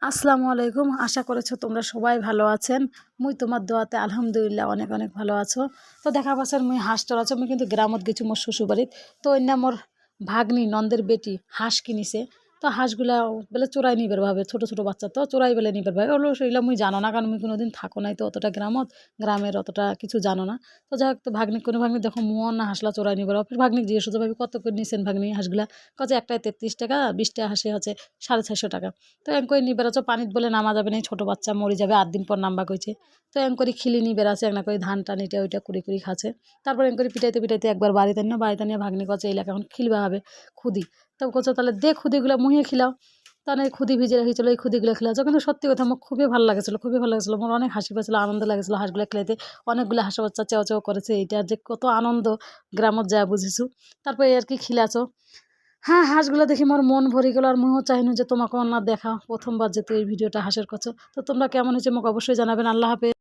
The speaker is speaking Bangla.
আসসালামু আলাইকুম। আশা করেছো তোমরা সবাই ভালো আছেন। মুই তোমার দোয়াতে আলহামদুলিল্লাহ অনেক অনেক ভালো আছো। তো দেখা পাচ্ছেন মুই হাঁস চড়াচ্ছ, মুই কিন্তু গ্রামত গেছি মোর শ্বশুর বাড়িত। তো অন্য মোর ভাগ্নি নন্দের বেটি হাঁস কিনিছে। তো হাঁসগুলা বেলে চোরাই নিবার ভাবে, ছোট ছোট বাচ্চা তো চোরাই বেলে নিবার ভাবে ওগুলো সেগুলো মুই জানো না, কারণ মুই কোনোদিন থাকো নাই তো অতটা গ্রামের অতটা কিছু জানো না। তো যাই হোক, তো ভাগ্নি কোনো ভাগ্নি দেখো মুও না হাঁসলা চোরাই নিবার অফিস ভাগ্নিক জিজ্ঞেস করছে, ভাবি কত করে নিছেন ভাগ্নি হাঁসগুলা? কাছে একটাই 33 টাকা, 20টা হাঁসে হচ্ছে 450 টাকা। তো এম করে নি বেড়াচ্ছ, পানিত বলে নামা যাবে না, ছোটো বাচ্চা মরে যাবে, 8 দিন পর নামবা কইছে। তো এম করে খিলি নি বেড়াচ্ছে, এক না করে ধান টান এটা ওইটা কুড়ি কুড়ি খাচ্ছে। তারপর এম করে পিটাইতে পিটাইতে একবার বাড়িতে নিয়ে ভাগ্নি করছে এই এলাকা এখন খিলবা হবে খুদি। তো করছো তাহলে দে খুদিগুলো মুহিয়ে খিলাও। তাহলে খুদি ভিজে রেখেছিলো, এই খুদিগুলো খেলাছো। কিন্তু সত্যি কথা আমার খুবই ভালো লাগেছিলো, খুবই ভালো লাগছিলো, আমার অনেক হাসি পাচ্ছিলো, আনন্দ লাগেছিলো হাঁসগুলো খেলাইতে। অনেকগুলো হাঁস বাচ্চা চেও চেও করেছে, এইটা যে কত আনন্দ গ্রামত যা বুঝেছো। তারপর এই আর কি খিলাছো। হ্যাঁ, হাঁসগুলো দেখি মোর মন ভরে গেল, আর মুইও চাইনু যে তোমাকে না দেখা প্রথমবার যেহেতু এই ভিডিওটা হাঁসের করছো। তো তোমরা কেমন হয়েছে আমাকে অবশ্যই জানাবেন। আল্লাহ হাফেজ।